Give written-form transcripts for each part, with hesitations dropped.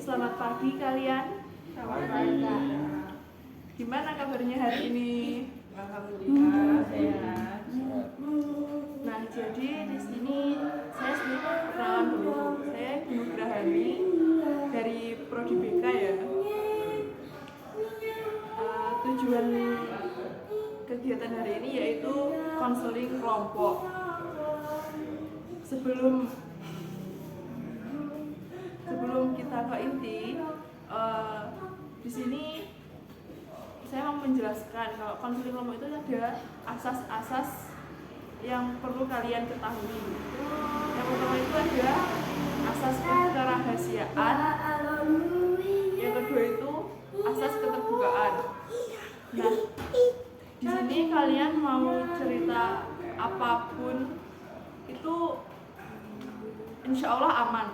selamat pagi kalian. Selamat pagi. Gimana kabarnya hari ini? Alhamdulillah sehat. Nah, jadi di sini saya sedikit perkenalan dulu. Saya Ibu Grahani dari Prodi BK ya. Tujuan kegiatan hari ini yaitu konseling kelompok. Sebelum kita ke inti, di sini saya mau menjelaskan kalau konseling kelompok itu ada asas-asas yang perlu kalian ketahui. Yang pertama itu ada asas kerahasiaan. Yang kedua itu asas keterbukaan. Nah, di sini kalian mau cerita apapun itu insya Allah aman.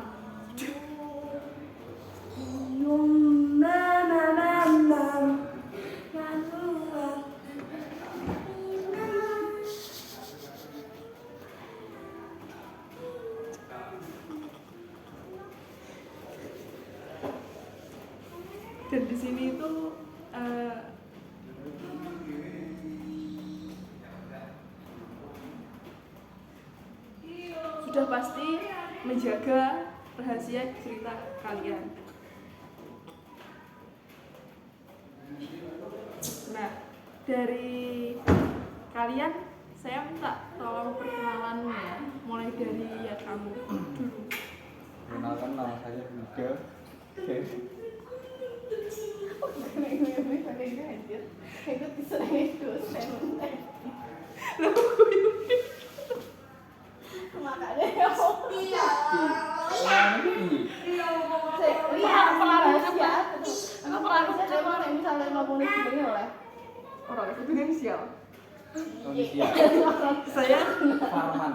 Dan di sini itu sudah pasti menjaga rahasia cerita kalian. Nah, dari kalian saya minta tolong perkenalannya, mulai dari ya kamu dulu. Perkenalkan, nama saya Hugo. Saya Farman.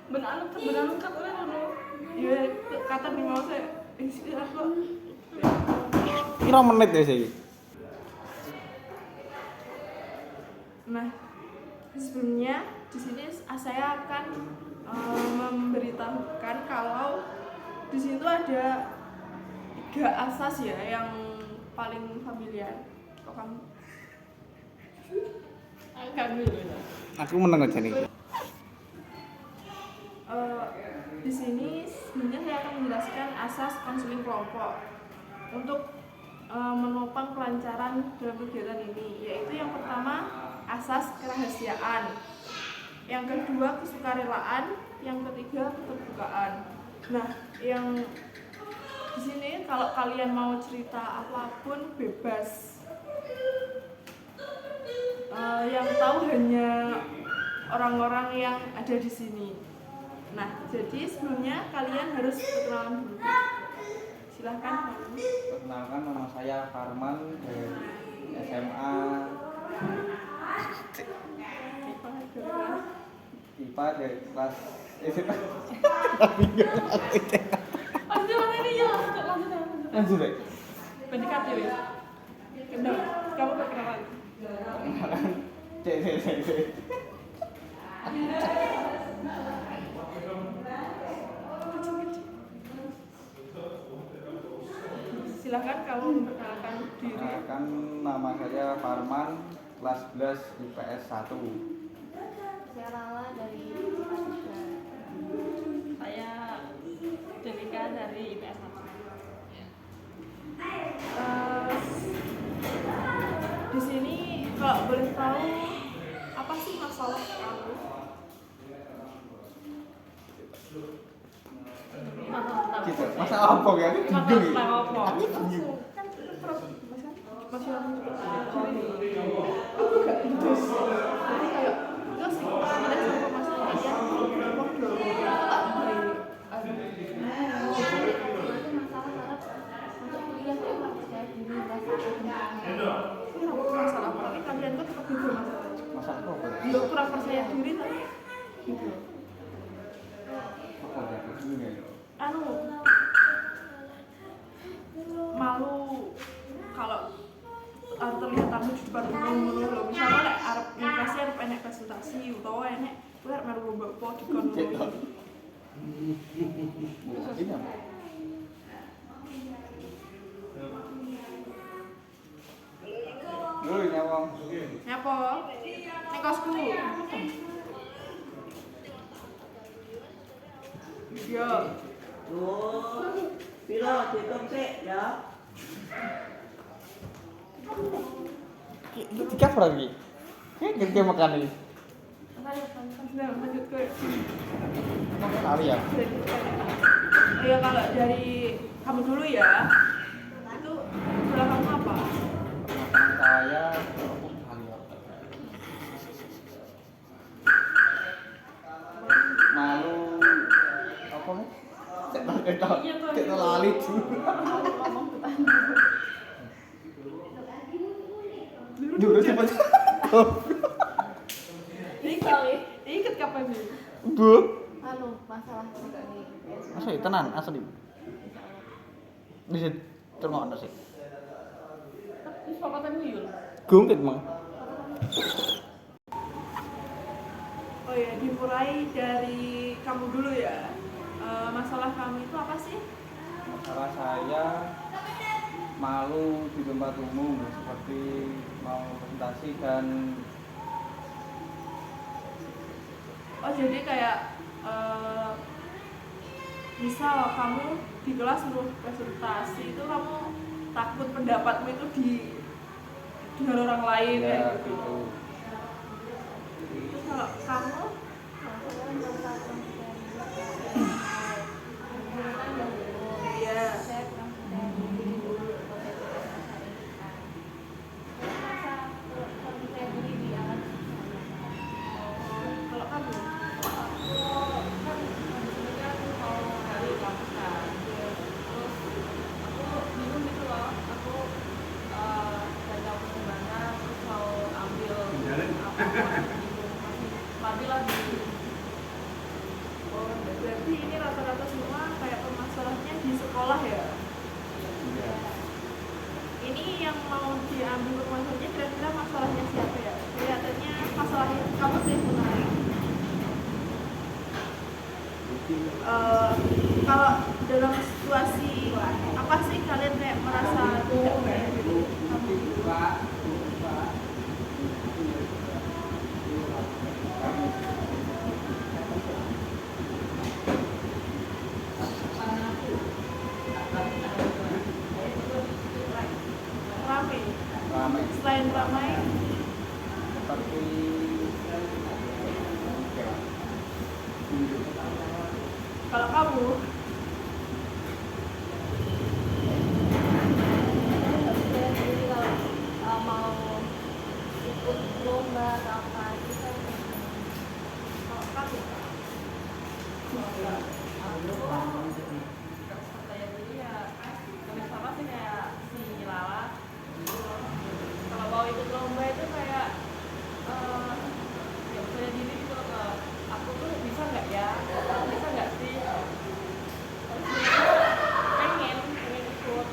benar ya kata nih mau saya apa Kira menit ya sih. Nah, sebelumnya di sini saya akan memberitahukan kalau di situ ada 3 asas ya yang paling familiar. Kok kamu? Aku meneng aja nih. Di sini sebenarnya saya akan menjelaskan asas konseling kelompok untuk menopang kelancaran dalam kegiatan ini, yaitu yang pertama asas kerahasiaan, yang kedua kesukarelaan, yang ketiga keterbukaan. Nah, yang di sini kalau kalian mau cerita apapun bebas. Yang tahu hanya orang-orang yang ada di sini. Nah, jadi sebelumnya kalian harus perkenalan dulu. Silahkan. Perkenalkan, nama saya Farman dari SMA IPA dari kelas lanjut deh. PDKT ya. Kamu perkenalan. Cek. Silahkan kamu memperkenalkan diri. Perkenalkan, nama saya Farman, kelas 11 IPS 1. Saya Lala dari IPS 3. Saya Delika dari IPS 1. Di sini kalau boleh tahu apa sih masalah kamu? Gitu. Masalah apa ya? Aku bingung ya. Aku bingung. Kan masih aku gak indus. Jadi kayak enggak sih kita sama masalah ya. Ngomong dulu. Masalah apa? Tapi kalian tuh tetap gitu masalahnya. Masalah apa? Dia kurang percaya diri tapi gitu. Apa ya? Bingung ya. Malu kalau terlihat tamu di depan umum lho. Misalnya lek arep investasi arep enek presentasi utawa enek kowe arep melu lomba apa dikon ngono. Ini apa? Dulu nyawang. Nyapa? Ning kosku. Iya. Oh, piro dihitung sik ya. Ini tiga berapa lagi? Kita makan ini. Lanjut ke Makan kali ya? ya kalau dari kamu dulu ya, itu sebelah kamu apa? Makan saya kali ya? Malu apa nih? Cek lali tuh. Dulu siapa? Ingat kapan nih? Bu. Anu, masalah juga nih. Asli tenan, asli. Bisa terima sih. Terus papa tadi yul. Gungkit mah. Oh ya, dimulai dari kamu dulu ya. Masalah kamu itu apa sih? Masalah saya malu di tempat umum seperti mau presentasi dan Oh jadi kayak misal kamu di kelas suruh presentasi itu kamu takut pendapatmu itu dengan orang lain ya kayak gitu. gitu. Terus kalau kamu iya kalau kamu oh berarti ini rata-rata semua kayak permasalahannya di sekolah ya. Iya. Ini yang mau diambil permasalahannya kira-kira masalahnya siapa ya? Kelihatannya masalahnya kamu sih menarik. Kalau dalam situasi apa sih kalian kayak merasa tidak kayak gitu? Ramai. Ramai Selain ramai, seperti kalau kamu Jadi kalau mau ikut lomba atau apa kita kalau kamu kayak jadi ya kami sama sih kayak si Lala. Kalau mau ikut lomba itu kayak ya percaya diri gitu loh ke aku tuh bisa nggak ya, bisa nggak sih, pengen ikut.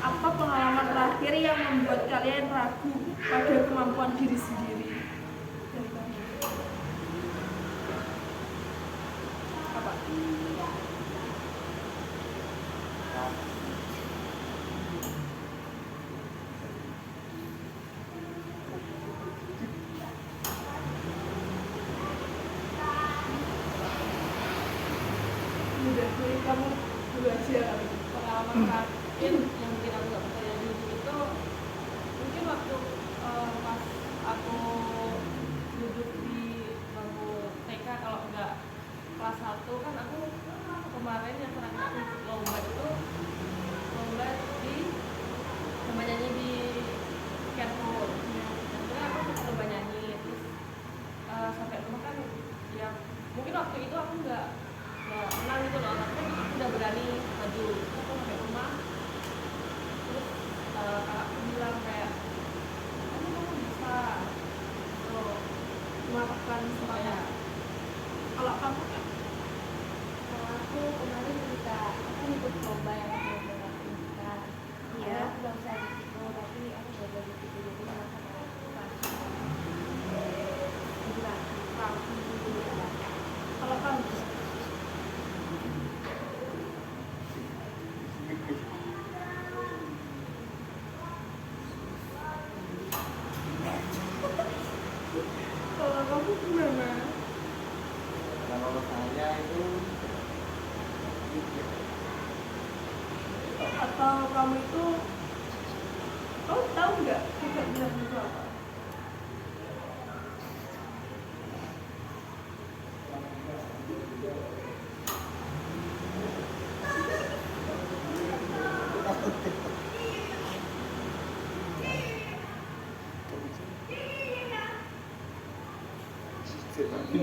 apa pengalaman terakhir yang membuat kalian ragu pada kemampuan diri sendiri? Dari kamu. Apa? Udah, jadi kamu dulu aja kali. Pengalaman terakhir yang bikin aku nggak percaya diri itu mungkin waktu pas aku duduk di bangku TK, kalau nggak kelas 1 kan aku kemarin yang terakhir ikut lomba itu lomba di lomba nyanyi di Carrefour. Sebenarnya aku suka lomba nyanyi, terus sampai rumah kan ya mungkin waktu itu aku nggak menang gitu loh, tapi kan aku udah berani maju. Terus aku sampai rumah, terus kakakku bilang kayak kamu bisa tuh Melakukan ya. semuanya. Kalau kamu kan? Kalau aku kemarin ketika aku ikut lomba yang aku lomba kita, Iya. aku gak usah di situ, tapi aku belajar di situ jadi merasa kayak Jadi ragu. Kalau kamu? kalau saya itu Atau kamu itu, kamu tahu nggak kiblat bulan itu apa?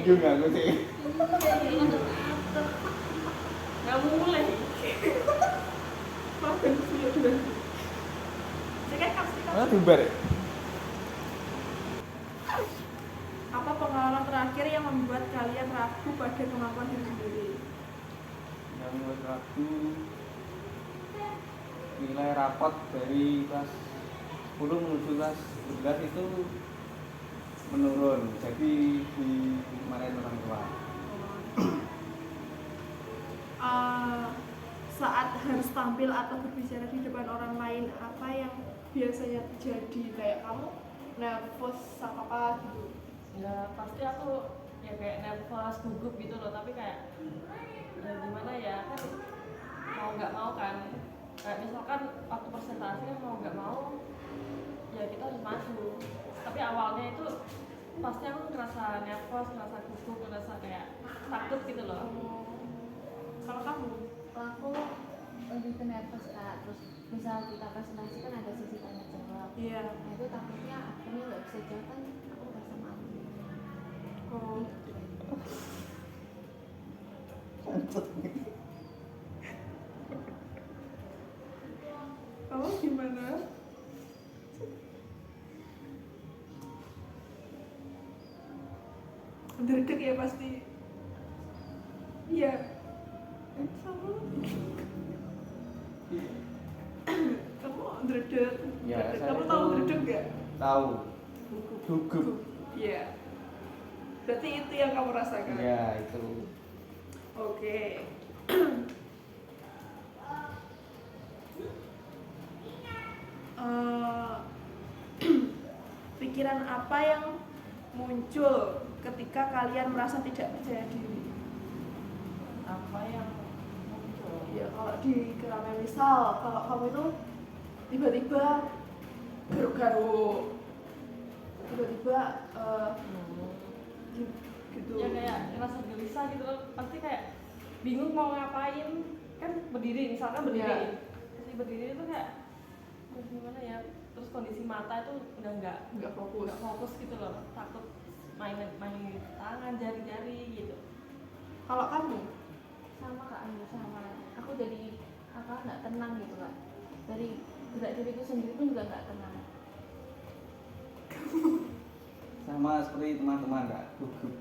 bingung aku sih. Nggak mulai. Maaf ben suyo dulu. Saya kan pasti Mana bubar ya? apa pengalaman terakhir yang membuat kalian ragu pada kemampuan diri sendiri? Yang membuat ragu nilai rapot dari kelas 10 menuju kelas 11 itu menurun, jadi dimarahin orang tua. Saat harus tampil atau berbicara di depan orang lain, apa yang biasanya terjadi? Kayak kamu nervous sama apa gitu? Ya pasti aku ya kayak nervous, gugup gitu loh, tapi kayak ya gimana ya, kan mau nggak mau kan, kayak misalkan waktu presentasi kan mau nggak mau ya kita harus maju, tapi awalnya itu pasti aku ngerasa nervous, ngerasa gugup, ngerasa kayak takut gitu loh. Kalau kamu? Kalau aku lebih ke nervous Kak, terus misal kita presentasi kan ada sesi tanya jawab. Iya. Nah itu takutnya akhirnya nggak bisa jawab kan, aku merasa malu. Oh. Kamu gimana? Derdek ya pasti. Iya. Kamu dredeg. Ya, saya Kamu itu tahu dredeg nggak? tahu gugup. Iya. Berarti itu yang kamu rasakan. Ya itu. Oke. Eh, pikiran apa yang muncul ketika kalian merasa tidak percaya diri? Apa yang muncul? Ya kalau di keramaian, misal kalau kamu itu tiba-tiba garuk-garuk, tiba-tiba gitu. Ya kayak ngerasa gelisah gitu loh, pasti kayak bingung mau ngapain, kan berdiri misalkan berdiri, Iya. terus berdiri itu kayak gimana ya, terus kondisi mata itu udah nggak fokus. nggak fokus gitu loh, takut main tangan, jari-jari gitu. Kalau kamu? Sama Kak, hampir sama. Aku jadi apa nggak tenang gitu Kak. Dari gerak diriku sendiri pun juga nggak tenang. Sama seperti teman-teman Kak, gugup.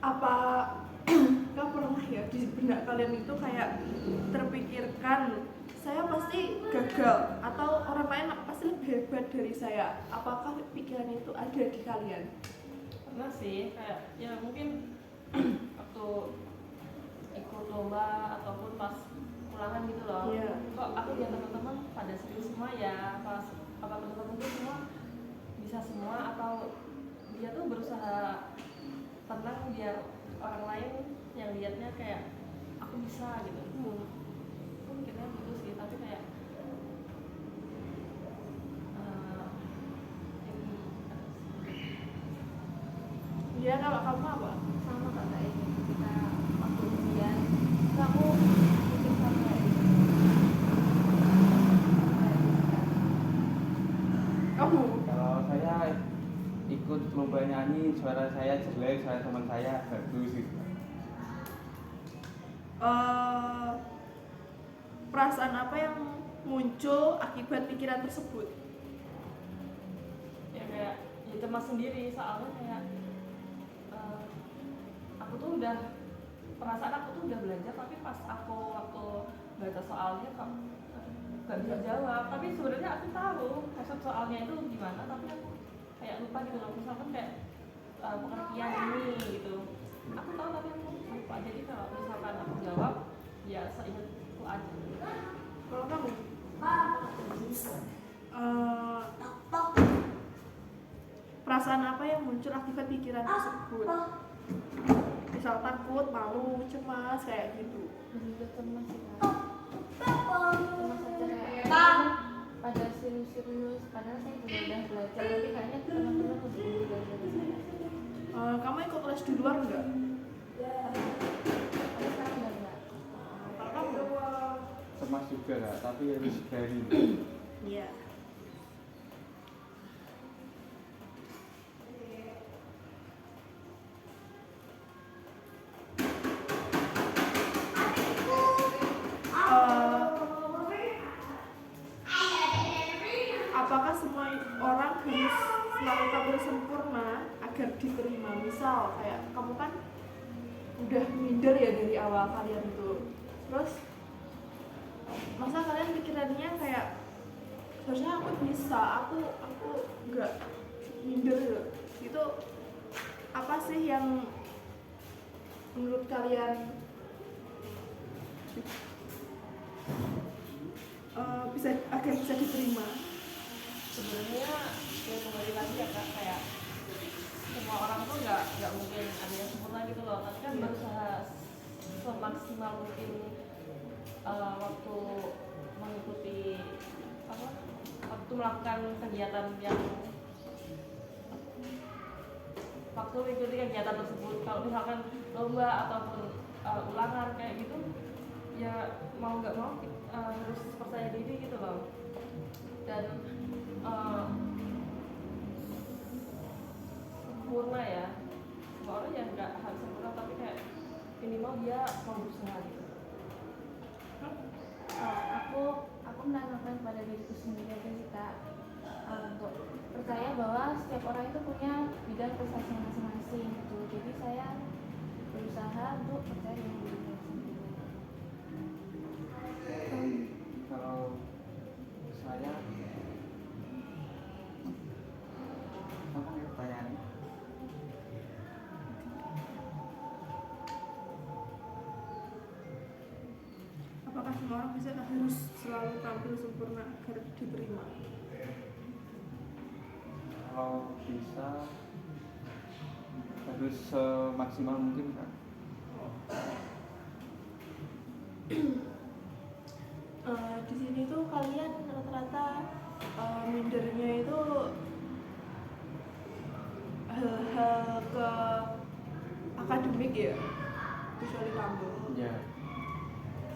Apa nggak pernah ya di benak kalian itu kayak terpikirkan saya pasti gagal atau orang lain pasti lebih hebat dari saya? Apakah pikiran itu ada di kalian? Pernah sih, kayak ya mungkin waktu ikut lomba ataupun pas ulangan gitu loh. Iya. Kok aku lihat teman-teman pada serius semua ya, pas apa teman-teman tuh semua bisa semua, atau dia tuh berusaha tenang biar orang lain yang lihatnya kayak aku bisa gitu. Aku mikirnya gitu sih, tapi kayak Iya, kalau kamu apa? Sama Kak kayak gitu. Kita waktu ujian kamu bikin sama kayak gitu. Kamu? Kalau saya ikut lomba nyanyi, suara saya jelek, suara teman saya bagus gitu. Perasaan apa yang muncul akibat pikiran tersebut? ya kayak ya cemas sendiri, soalnya kayak aku tuh udah perasaan aku tuh udah belajar, tapi pas aku waktu baca soalnya kok gak bisa jawab, tapi sebenarnya aku tahu maksud soalnya itu gimana, tapi aku kayak lupa gitu loh. Misalkan kayak pengertian ini gitu, aku tahu tapi aku lupa. Jadi kalau misalkan aku jawab ya seingatku aja. Kalau kamu? eh, perasaan apa yang muncul akibat pikiran tersebut. Misal takut, malu, cemas, kayak gitu. lebih ke cemas sih Kak. Cemas aja kayak pada serius-serius padahal saya juga udah belajar tapi kayaknya teman-teman lebih unggul dari saya. Kamu ikut les di luar enggak? Tapi sekarang udah enggak. Kalau kamu? cemas juga lah, tapi harus dari Iya. Apakah semua orang harus selalu tampil sempurna agar diterima? Misal kayak kamu kan udah minder ya dari awal kalian itu, terus masa kalian pikirannya kayak harusnya aku bisa, aku nggak minder gitu. Itu apa sih yang menurut kalian bisa agar bisa diterima? Sebenarnya ya kembali lagi ya Kak, kayak semua orang tuh nggak mungkin ada yang sempurna gitu loh, tapi kan berusaha semaksimal mungkin waktu mengikuti waktu melakukan kegiatan yang waktu mengikuti kegiatan tersebut. Kalau misalkan lomba ataupun ulangan kayak gitu ya mau nggak mau harus percaya diri gitu loh. Dan sempurna ya, semua orang ya nggak harus sempurna tapi kayak minimal dia mau berusaha gitu. Aku menanamkan pada diriku sendiri aja sih Kak, untuk percaya bahwa setiap orang itu punya bidang prestasi masing-masing gitu. Jadi saya berusaha untuk percaya dengan diri saya sendiri. kalau saya apa ya pertanyaannya? Apakah semua orang bisa harus selalu tampil sempurna agar diterima? Kalau bisa harus semaksimal mungkin kan. Di sini tuh kalian rata-rata mindernya itu hal-hal ke akademik ya, kecuali kamu. Ya,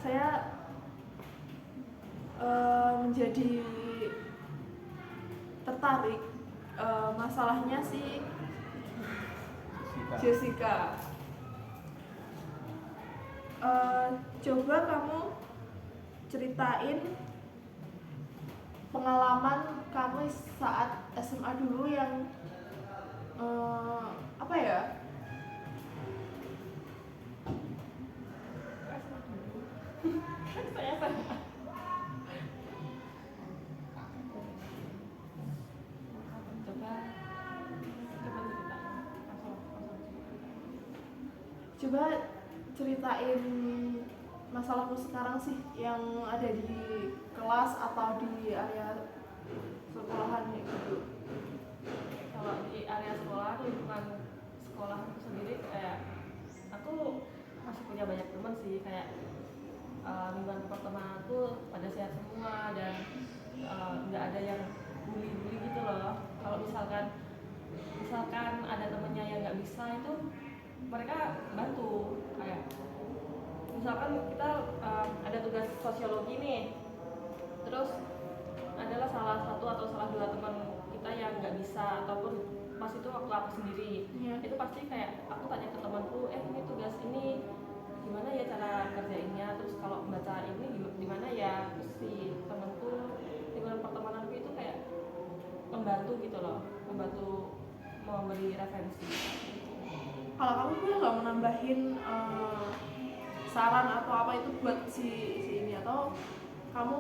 Saya menjadi tertarik masalahnya si Jessica. Coba kamu ceritain pengalaman kamu saat SMA dulu yang apa ya? Saya Coba ceritain masalahmu sekarang sih yang ada di kelas atau di area sekolahan gitu. kalau di area sekolah, lingkungan sekolah aku sendiri kayak aku masih punya banyak teman sih, kayak lingkungan pertemanan aku pada sehat semua dan nggak ada yang bully gitu loh. Kalau misalkan ada temennya yang nggak bisa itu mereka bantu, kayak misalkan kita ada tugas sosiologi nih, terus adalah salah satu atau salah dua teman kita yang nggak bisa ataupun pas itu waktu aku sendiri, itu pasti kayak aku tanya ke temanku, ini tugas ini gimana ya cara kerjainnya, terus kalau baca ini gimana ya, terus si temanku lingkungan pertemananku itu kayak membantu gitu loh, membantu memberi referensi. Kalau kamu boleh nggak menambahin saran atau apa itu buat si ini, atau kamu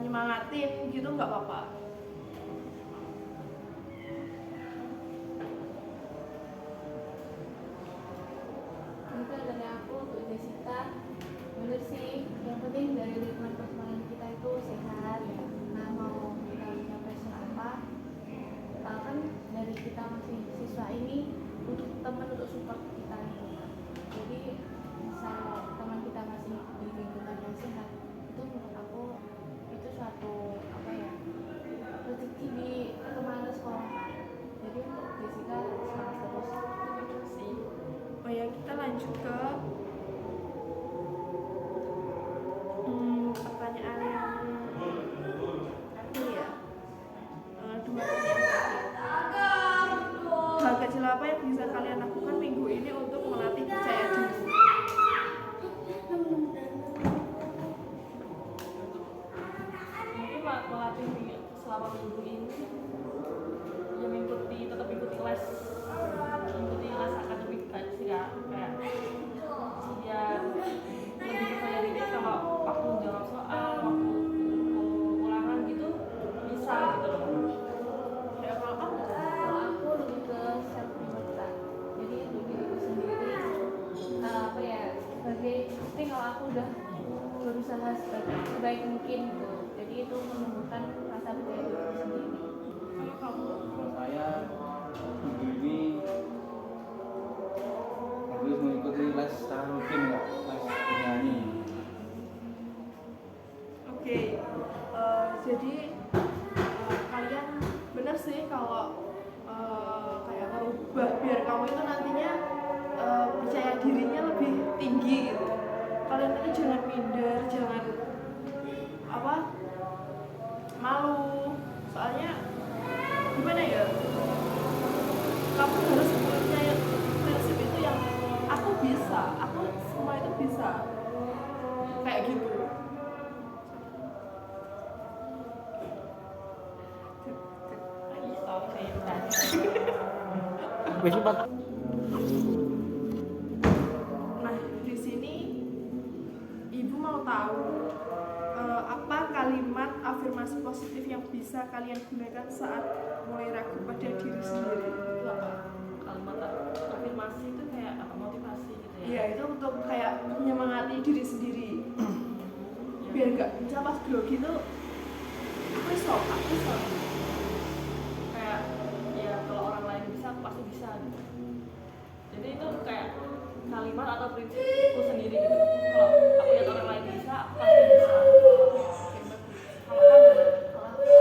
nyemangatin gitu, nggak apa-apa? Itu dari aku untuk Jessica, bener sih yang penting dari lingkungan pertemanan kita itu sehat. Nah mau melatih selama minggu ini ya tetap ikuti les akademik aja sih ya, kayak biar lebih percaya diri kalau waktu jawab soal, waktu ulangan gitu bisa gitu loh. Ya kalau kamu Kalau aku lebih ke self reward Kak. Jadi untuk diriku sendiri apa ya, sebagai pasti kalau aku udah berusaha sebaik mungkin gitu, jadi itu menumbuhkan rasa percaya diri sendiri. kalau kamu Kalau saya minggu ini harus mengikuti les secara rutin nggak, les bernyanyi. Oke, jadi kalian bener sih kalau kayak merubah biar kamu itu nantinya percaya dirinya lebih tinggi gitu. Kalian itu jangan minder, jangan apa malu. Soalnya gimana ya? Kamu harus punya prinsip itu yang aku bisa, aku semua itu bisa. Kayak gitu. Nah, di sini Ibu mau tahu apa kalimat afirmasi positif yang bisa kalian gunakan saat mulai ragu pada diri sendiri? Itu apa? Kalimat afirmasi itu kayak apa, motivasi gitu ya? Iya, itu untuk kayak menyemangati diri sendiri. Biar nggak bisa pas grogi tuh aku iso. Kayak ya kalau orang lain bisa aku pasti bisa gitu. Jadi itu kayak kalimat atau prinsipku sendiri gitu. Kalau aku lihat orang lain bisa, aku pasti bisa. Kalau kamu Kalau aku udah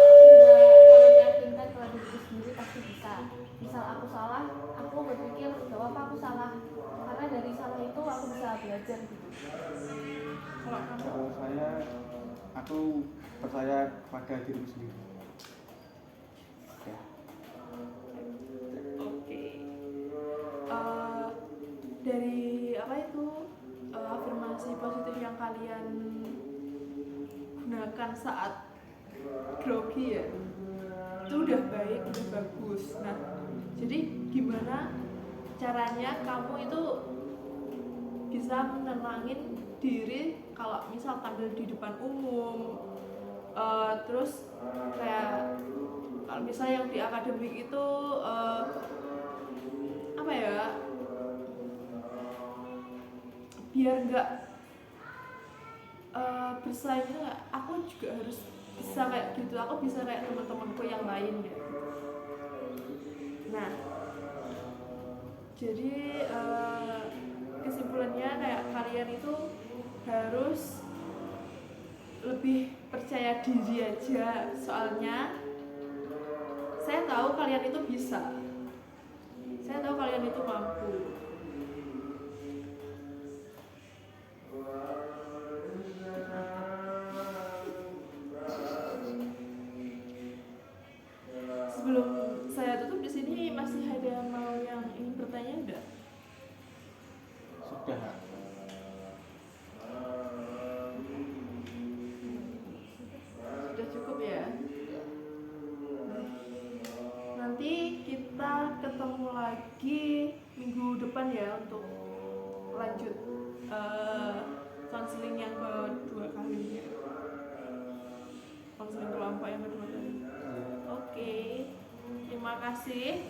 selalu meyakinkan kalau diriku sendiri pasti bisa. Misal aku salah, aku berpikir gak apa-apa aku salah, karena dari salah itu aku bisa belajar gitu. Kalau kamu Kalau saya, aku percaya kepada diriku sendiri. Ya. oke. Dari apa itu afirmasi positif yang kalian gunakan saat grogi ya, itu udah baik, udah bagus. Nah, jadi gimana caranya kamu itu bisa menenangin diri kalau misal tampil di depan umum, terus kayak kalau misal yang di akademik itu apa ya, biar nggak bersaing itu nggak, aku juga harus bisa kayak gitu, aku bisa kayak teman-temanku yang lain ya. Nah, jadi kesimpulannya kayak kalian itu harus lebih percaya diri aja, soalnya saya tahu kalian itu bisa, saya tahu kalian itu mampu. Sebelum saya tutup di sini masih ada mau yang ingin bertanya enggak? Sudah. Sudah cukup ya. Nanti kita ketemu lagi minggu depan ya untuk lanjut konseling yang kedua kalinya, konseling kelompok yang kedua kali. Oke, terima kasih.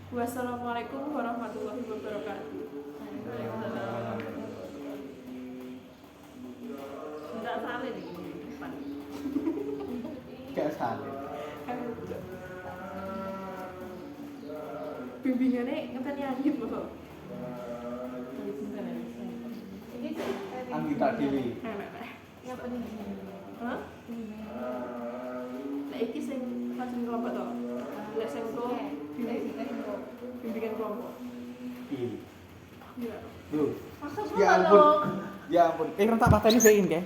Wassalamualaikum warahmatullahi wabarakatuh. nggak salah nih depan. Gak salah. Bimbingannya ngeten nyanyi loh. Jadi Anggita Dewi. yang penting di sini. Hah? Nah, iki sing konseling kelompok to. Lek sing pro bimbingan kelompok. Iya. Iya. Duh. Maksud Ya ampun. Ya ampun. Rentak pateni sing, Kek.